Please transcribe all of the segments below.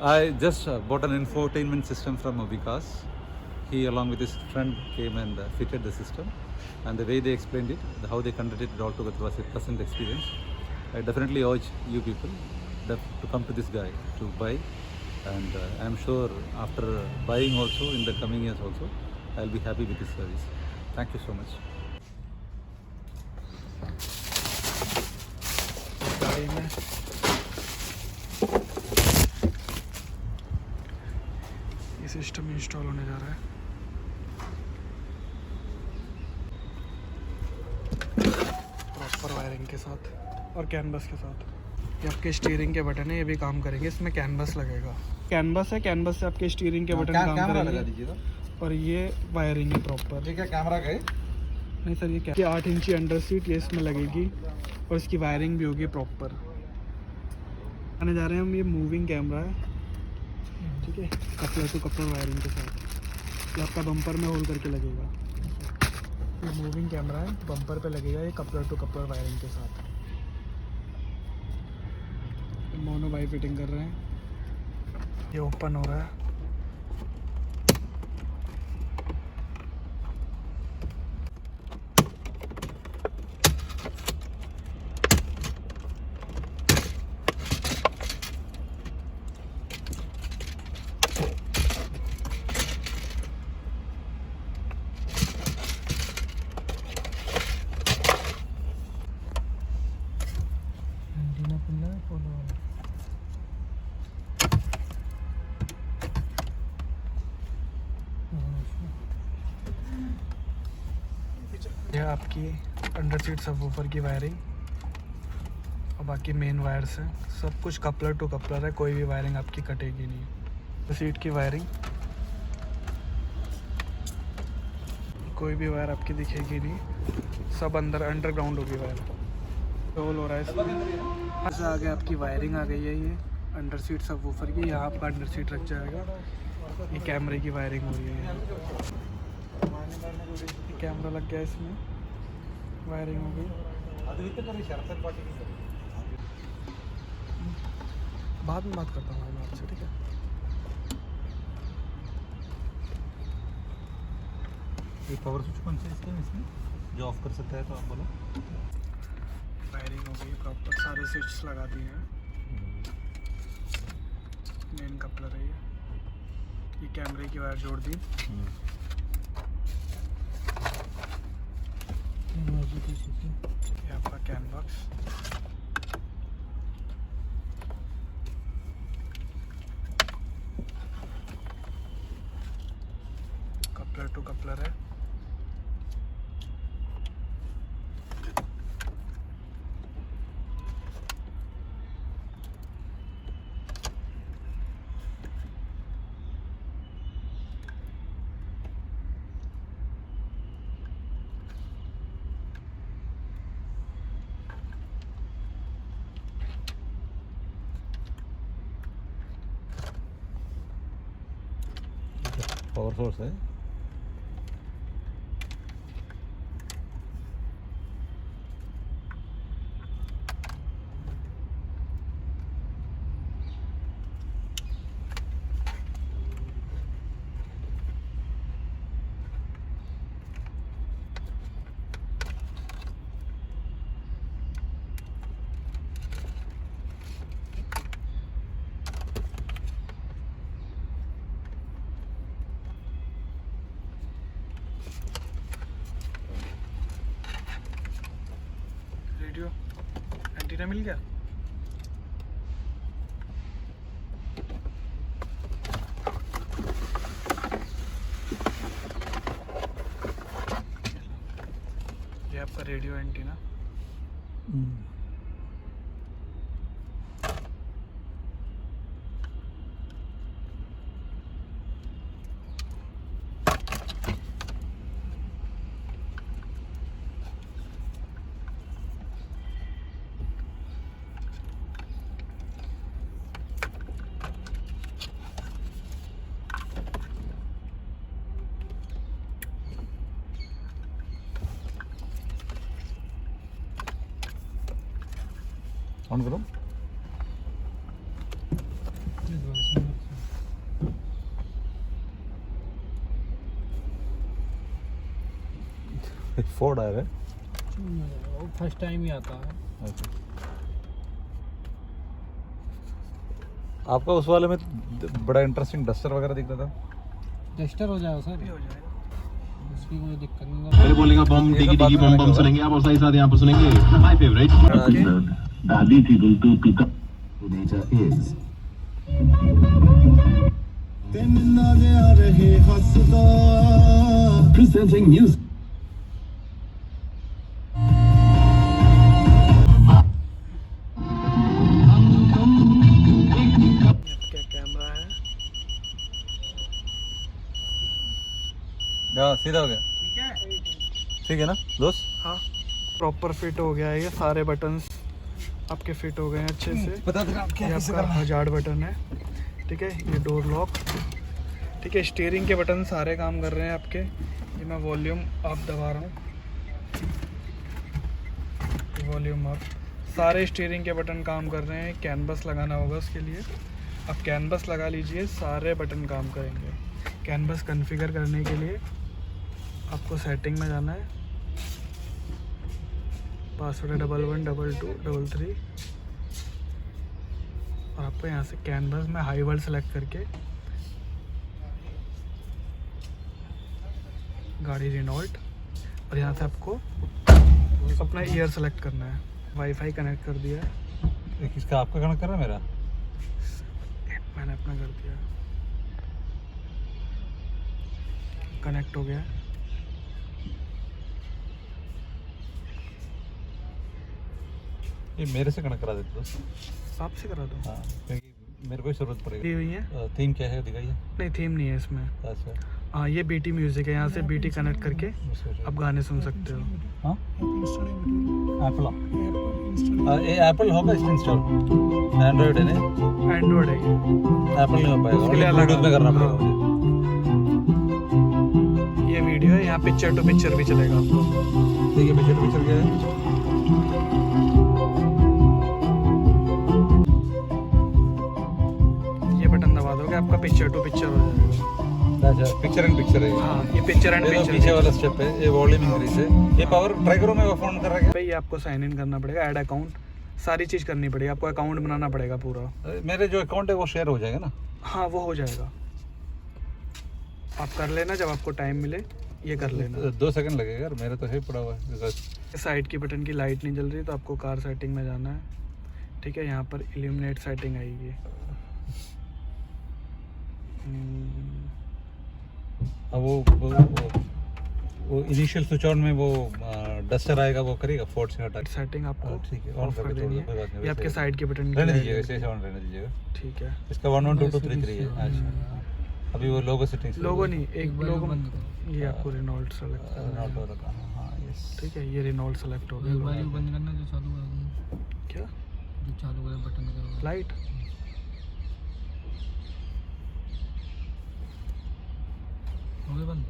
I just bought an infotainment system from Vikas. He, along with his friend, came and fitted the system. And the way they explained it, how they conducted it altogether was a pleasant experience. I definitely urge you people to come to this guy to buy. And I'm sure after buying also, in the coming years also, I'll be happy with his service. Thank you so much. गाड़ी में ये system install होने जा रहा है। Proper wiring के साथ और कैनवस के साथ। ये आपके स्टीयरिंग के बटन है, ये भी काम करेंगे। इसमें कैनवस लगेगा, कैनवस है, कैनवस से आपके स्टीयरिंग के बटन काम करेंगे। और ये वायरिंग है प्रॉपर। ये क्या कैमरा का है? नहीं सर, ये 8 इंची अंडर सीट ये इसमें लगेगी और इसकी वायरिंग भी होगी प्रॉपर। आने जा रहे हैं हम, ये मूविंग कैमरा है, ठीक है, कपलर टू कपलर वायरिंग के साथ। ये आपका बम्पर में होल करके लगेगा। ये मूविंग कैमरा है, बम्पर पे लगेगा, ये कपलर टू कपलर वायरिंग के साथ। मोनो बाई फिटिंग कर रहे हैं, ये ओपन हो रहा है। यह आपकी अंडर सीट सबवूफर की वायरिंग और बाकी मेन वायर्स हैं। सब कुछ कपलर टू कपलर है, कोई भी वायरिंग आपकी कटेगी नहीं। सीट की वायरिंग, कोई भी वायर आपकी दिखेगी नहीं, सब अंदर अंडरग्राउंड होगी वायर। रोल हो रहा है इसमें। ऐसे आगे आपकी वायरिंग आ गई है, ये अंडर सीट सबवूफर की। यहाँ आपका अंडर सीट रख जाएगा। ये कैमरे की वायरिंग हो रही है, कैमरा लग गया इसमें, वायरिंग हो गई। बाद में बात करता हूँ मैं आपसे, ठीक है। ये पावर स्विच कौन सा इसका इसमें जो ऑफ कर सकता है, तो आप बोलो। वायरिंग हो गई प्रॉपर, सारे स्विच लगा दिए हैं। मेन कपलर है ये कैमरे की वायर जोड़ दी। ये आपका can box, coupler to coupler है। पावर सोर्स है। रेडियो एंटीना मिल गया। ये आपका रेडियो एंटीना। ऑन करो। फोर्ड आया है वो फर्स्ट टाइम ही आता है। अच्छा। आपका उस वाले में बड़ा इंटरेस्टिंग डस्टर वगैरह दिख रहा था। डस्टर हो जाएगा सर, हो जाएगा। उसकी कोई दिक्कत नहीं पहले बोलेगा बम डिगी डिगी बम बम सुनेंगे आप, और साथ ही साथ यहाँ पर सुनेंगे माय फेवरेट दादी थी गुलतू पिता नेचर इज तेन नाज़े आ रहे हंसदा प्रेजेंटिंग न्यूज़ क्या कैमरा है, सीधा हो गया। ठीक है ना दोस्त। हाँ प्रॉपर फिट हो गया है, ये सारे बटन्स आपके फिट हो गए हैं अच्छे से। बता देना आप ये आपका हजार्ड बटन है, ठीक है। ये डोर लॉक, ठीक है। स्टीयरिंग के बटन सारे काम कर रहे हैं आपके। ये मैं वॉल्यूम अप दबा रहा हूँ, वॉल्यूम अप। सारे स्टीयरिंग के बटन काम कर रहे हैं। कैनवस लगाना होगा उसके लिए, आप कैनवस लगा लीजिए, सारे बटन काम करेंगे। कैनवस कॉन्फ़िगर करने के लिए आपको सेटिंग में जाना है, पासवर्ड है 111223 और आपको यहाँ से कैनवस में हाई वर्ड सेलेक्ट करके गाड़ी रिनॉल्ट, और यहाँ से आपको अपना ईयर सेलेक्ट करना है। वाईफाई कनेक्ट कर दिया है, किसका आपका कनेक्ट कर रहा है मेरा? मैंने अपना कर दिया, कनेक्ट हो गया। ये मेरे से कनेक्ट करा देते दोस्त। आपसे करा दो। हाँ क्योंकि मेरे को ही ज़रूरत दी पड़ेगी। हुई है, थीम क्या है दिखाइए। नहीं थीम नहीं है इसमें। अच्छा हाँ ये बीटी म्यूज़िक है, यहाँ से बीटी कनेक्ट करके आप गाने सुन सकते हो। हाँ एप्पल ये एप्पल होगा इसमें इंस्टॉल, एंड्रॉइड है नहीं, एंड्रॉइड है ये। एप्पल नहीं हो पाएगा, उसके लिए ब्लूटूथ अलग में करना हाँ। पड़ेगा मुझे। ये वीडियो है, यहाँ पिक्चर टू पिक्चर भी चलेगा आपको। ठीक है पिक्चर पिक्चर क्या है? ये बटन दबा दोगे आपका पिक्चर टू पिक्चर हो जाएगा। अच्छा पिक्चर एंड पिक्चर है। हाँ ये पिक्चर एंड ये तो पिक्चर। पीछे वाला स्टेप है, ये वॉल्यूम इंक्रीज है। ये पावर ट्राई करो, मैं वो फोन कर रहा है भाई ये आपको साइन इन करना पड़ेगा, ऐड अकाउंट, सारी चीज़ करनी पड़ेगी आपको। अकाउंट बनाना पड़ेगा पूरा। क्या? मेरे जो अकाउंट है वो शेयर हो जाएगा ना? हाँ वो हो जाएगा, आप कर लेना जब आपको टाइम मिले, ये कर लेना। 2 सेकंड लगेगा यार, मेरा तो है पड़ा हुआ है बिकॉज साइड की बटन की लाइट नहीं जल रही तो आपको कार सेटिंग में जाना है, ठीक है। यहाँ पर इल्यूमिनेट सेटिंग आएगी। अब वो इनिशियल स्विच ऑन में वो डस्टर आएगा, वो करेगा फोर्ड से हटा। सेटिंग आपको ठीक है, ऑफ कर देनी कोई बात है। नहीं, ये आपके वैसे साइड के बटन रहने की दीजिएगा, इसे ऑन रहने दीजिएगा। ठीक है। इसका 112233 है। अच्छा अभी वो लोगो सेटिंग्स लोगो नहीं, एक लोगो बंद करो। ये आपको रिनॉल्ट सेलेक्ट करना नॉट है, हो रखा है। हाँ यस ठीक है। ये रिनॉल्ट सेलेक्ट हो गया। वॉल्यूम बंद करना, जो चालू कर, क्या जो चालू करे बटन करो। लाइट, हो गया बंद।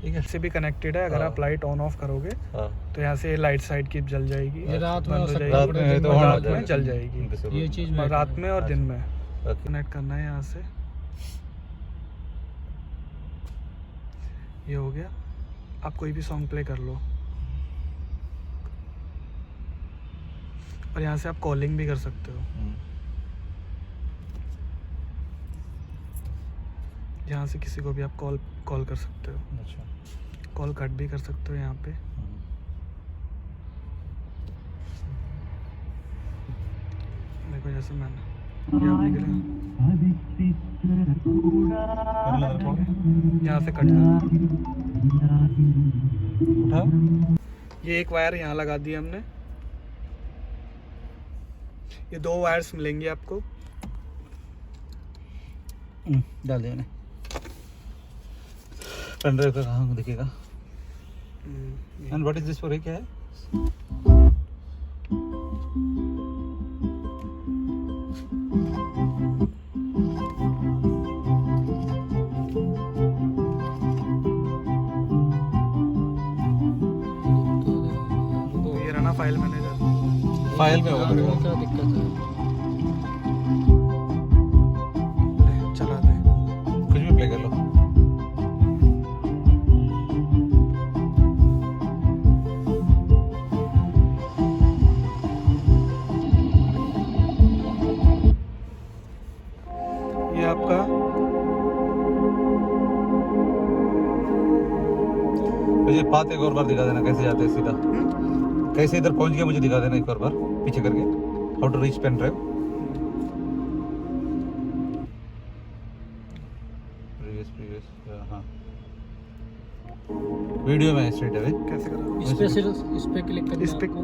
ठीक है। इससे भी कनेक्टेड है। अगर आप लाइट ऑन ऑफ करोगे हाँ तो यहाँ से लाइट साइड की जल जाएगी, ये रात में बंद हो हो सकता है, रात जाएगी, में तो और ऑन हो रात में जाएगा। जल जाएगी। ये चीज़ और रात में और दिन में ओके। कनेक्ट करना है यहाँ से। ये हो गया। आप कोई भी सॉन्ग प्ले कर लो, और यहाँ से आप कॉलिंग भी कर सकते हो। यहाँ से किसी को भी आप कॉल कर सकते हो, अच्छा कॉल कट भी कर सकते हो यहाँ पे। देखो जैसे मैंने ये आप निकले, यहाँ से कट कर। उठा ये एक वायर यहाँ लगा दी हमने, ये 2 वायर्स मिलेंगे आपको। डाल दिया पेन ड्राइव का कहाँ दिखेगा? And what is this for? क्या है? तो ये रहा ना फाइल मैनेजर, फाइल में होगा मेरे को। क्या दिक्कत है? चला दे। कुछ भी प्ले कर लो। पाथ एक और बार दिखा देना कैसे जाते हैं सीधा, कैसे इधर पहुंच गया मुझे दिखा देना एक और बार पीछे करके, how to reach pen drive. Previous हाँ वीडियो में स्ट्रेट अवे कैसे करा? इस पे सिर्फ इस पे क्लिक करना इस पे है आपको।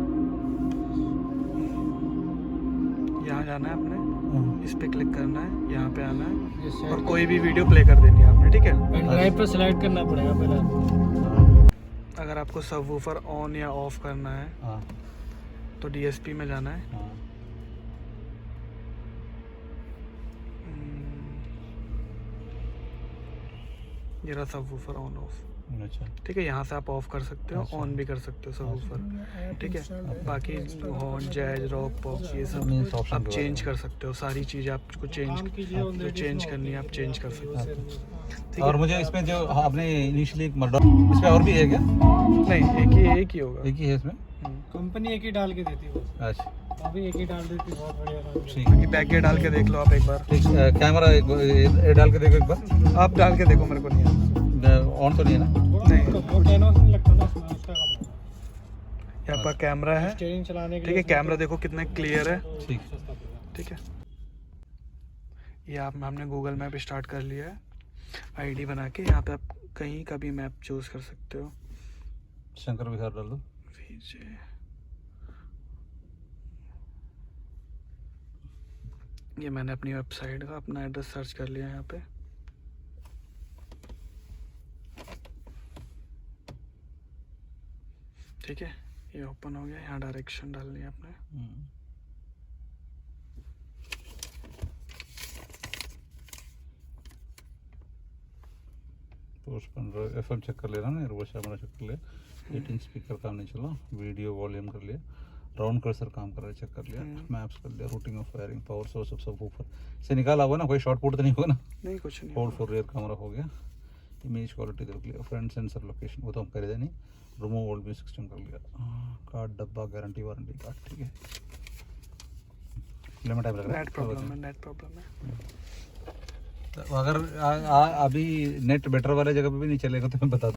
यहाँ जाना है आपने, इस पे क्लिक करना है, यहाँ पे आना है ये सेट और कोई भी वीडियो प्ले कर देनी है आपने, ठीक है। पेन ड्राइव पे सेलेक्ट करना पड़ेगा पहले। अगर आपको सबवूफर ऑन या ऑफ करना है हाँ तो डीएसपी में जाना है। हाँ ये रहा सबवूफर ऑन ऑफ, अच्छा ठीक है। यहाँ से आप ऑफ कर सकते हो, अच्छा। ऑन भी कर सकते हो सबवूफर, ठीक है। बाकी हॉर्न, जैज, रॉक, पॉप ये सब Means option आप के चेंज बारे कर सकते हो। सारी चीज़ें आपको जो चेंज करनी है आप चेंज कर सकते हो, ठीक और है। मुझे इसमें जो आपने इनिशियली एक मर्डर, इसमें और भी है क्या? नहीं, एक ही होगा। एक ही है इसमें? कंपनी एक ही डाल के देती है, अच्छा अभी एक ही डाल देती है, बहुत बढ़िया काम है। ठीक है। ये बैक गेट डाल के देख लो आप एक बार। ठीक, कैमरा एक डाल के देखो एक बार, आप डाल के देखो, मेरे को नहीं आता। ऑन तो नहीं है ना? नहीं, वो कैनवास नहीं लगता ना इसमें, उसका काम है। यहाँ पर कैमरा है, स्टीयरिंग चलाने के ठीक है। कैमरा देखो कितना क्लियर है, ठीक ठीक है। ये हमने गूगल मैप स्टार्ट कर लिया है, आईडी बना के। यहाँ पे आप कहीं का भी मैप चूज कर सकते हो। शंकर विहार डाल दो। विजय, ये मैंने अपनी वेबसाइट का अपना एड्रेस सर्च कर लिया है यहाँ पे। ठीक है, ये ओपन हो गया। यहाँ डायरेक्शन डालनी है आपने। पोस्ट पंद्रह FM चेक कर लेना ना, वो कैमरा चेक कर लिया, 18 स्पीकर काम नहीं चला, वीडियो वॉल्यूम कर लिया, राउंड कर्सर काम कर रहा है चेक कर लिया, मैप्स कर लिया, routing of firing, power source of सब ऊपर से निकाला हुआ ना, कोई शॉर्ट पुट तो नहीं होगा ना? नहीं, कुछ नहीं। होल्ड फॉर रियर कैमरा हो गया, इमेज क्वालिटी देख लिया, फ्रंट सेंसर लोकेशन वो तो हम कर दे नहीं, रिमूव ओल्ड भी सिस्टम कर लिया, कार्ड डब्बा गारंटी वारंटी कार्ड, ठीक है। लिमिट टाइम लग रहा है, नेट प्रॉब्लम है, नेट प्रॉब्लम है। अगर अभी नेट बेटर वाले जगह पे भी नहीं चलेगा तो मैं बता